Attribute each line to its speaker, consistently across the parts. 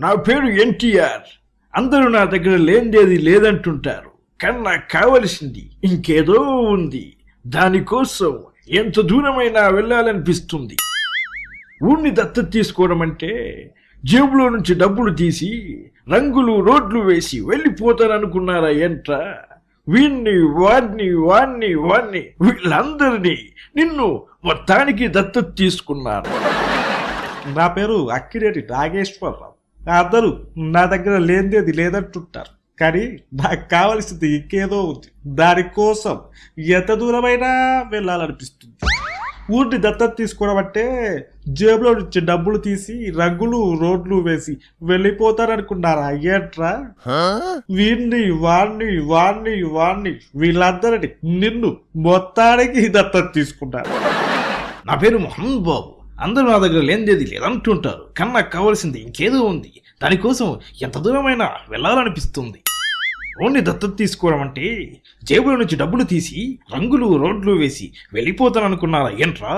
Speaker 1: నా పేరు ఎన్టీఆర్. అందరూ నా దగ్గర లేనిదేది లేదంటుంటారు, కానీ నాకు కావలసింది ఇంకేదో ఉంది. దానికోసం ఎంత దూరమైనా వెళ్ళాలనిపిస్తుంది. ఊరిని దత్తత తీసుకోవడం అంటే జేబులో నుంచి డబ్బులు తీసి రంగులు రోడ్లు వేసి వెళ్ళిపోతాననుకున్నారా ఏంట్రా? వీణ్ణి వాణ్ణి వాణ్ణి వాణ్ణి వీళ్ళందరినీ నిన్ను మొత్తానికి దత్తత తీసుకున్నాను.
Speaker 2: నా పేరు అక్కిరెడ్డి నాగేశ్వరరావు. అందరూ నా దగ్గర లేనిదేది లేదంటుంటారు, కానీ నాకు కావలసింది ఇంకేదో ఉంది. దానికోసం ఎంత దూరమైనా వెళ్ళాలనిపిస్తుంది. ఊరిని దత్తత తీసుకోవడం అంటే జేబులో నుంచి డబ్బులు తీసి రంగులు రోడ్లు వేసి వెళ్ళిపోతారనుకున్నారా ఏంట్రా? వీణ్ణి వాణ్ణి వాణ్ణి వాణ్ణి వీళ్ళందరినీ నిన్ను మొత్తానికి దత్తత తీసుకున్నారు.
Speaker 1: నా పేరు మోహన్ బాబు. అందరూ నా దగ్గర లేనిదేది లేదంటుంటారు, కానీ నాకు కావాల్సింది ఇంకేదో ఉంది. దానికోసం ఎంత దూరమైనా వెళ్ళాలనిపిస్తుంది. ఓన్లీ దత్తత తీసుకోవడం అంటే జేబులో నుంచి డబ్బులు తీసి రంగులు రోడ్లు వేసి వెళ్ళిపోతాననుకున్నారా ఏంట్రా?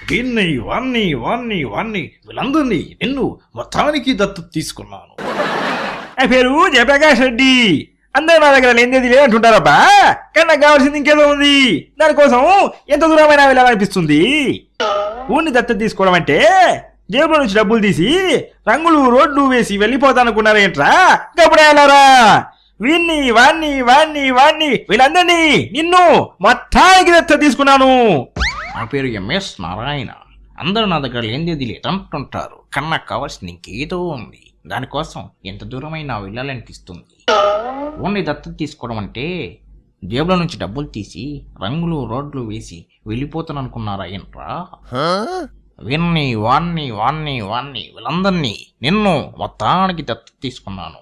Speaker 1: వీణ్ణి వాణ్ణి వాణ్ణి వాణ్ణి వీళ్ళందరినీ నిన్ను మొత్తానికి దత్తత తీసుకున్నాను. నా పేరు జయప్రకాష్ రెడ్డి. అందరూ నా దగ్గర లేనిదేది లేదంటుంటారబ్బా, కానీ నాకు కావాల్సింది ఇంకేదో ఉంది. దానికోసం ఎంత దూరమైనా వెళ్ళాలనిపిస్తుంది. ఊరిని దత్తత తీసుకోవడం అంటే జేబులో నుంచి డబ్బులు తీసి రంగులు రోడ్లు వేసి వెళ్ళిపోతానుకున్నారా ఏంట్రా? గప్పుడు వెళ్ళారా? వీణ్ణి వాణ్ణి వాణ్ణి వాణ్ణి వీళ్ళందరినీ నిన్ను మొత్తానికి దత్తత తీసుకున్నాను. నా పేరు ఎంఎస్ నారాయణ. అందరూ నా దగ్గర లేనిదేది లేదంటుంటారు, కానీ నాకు కావాల్సింది ఇంకేదో ఉంది. దానికోసం ఎంత దూరమైనా వెళ్ళాలనిపిస్తుంది. ఓన్లీ దత్తత తీసుకోవడం అంటే జేబులో నుంచి డబ్బులు తీసి రంగులు రోడ్లు వేసి వెళ్ళిపోతాననుకున్నారా ఏంట్రా? వీణ్ణి వాణ్ణి వాణ్ణి వాణ్ణి వీళ్ళందరినీ నిన్ను మొత్తానికి దత్తత తీసుకున్నాను.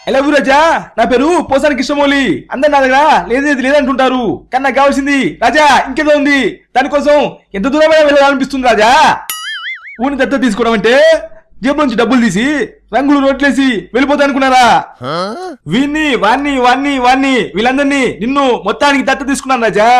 Speaker 1: ఎలా రాజా? నా పేరు పోసాని కృష్ణమౌళి. అందరు నా దగ్గర లేదేది లేదంటుంటారు, కానీ నాకు కావాల్సింది రాజా ఇంకేదో ఉంది. దానికోసం ఎంత దూరమైనా వెళ్ళాలనిపిస్తుంది రాజా. ఊరిని దత్తత తీసుకోవడం అంటే జేబు నుంచి డబ్బులు తీసి రంగులు రోడ్లేసి వెళ్ళిపోతానుకున్నారా? వీణ్ణి వాణ్ణి వాణ్ణి వాణ్ణి వీళ్ళందరినీ నిన్ను మొత్తానికి దత్తత తీసుకున్నాను రాజా.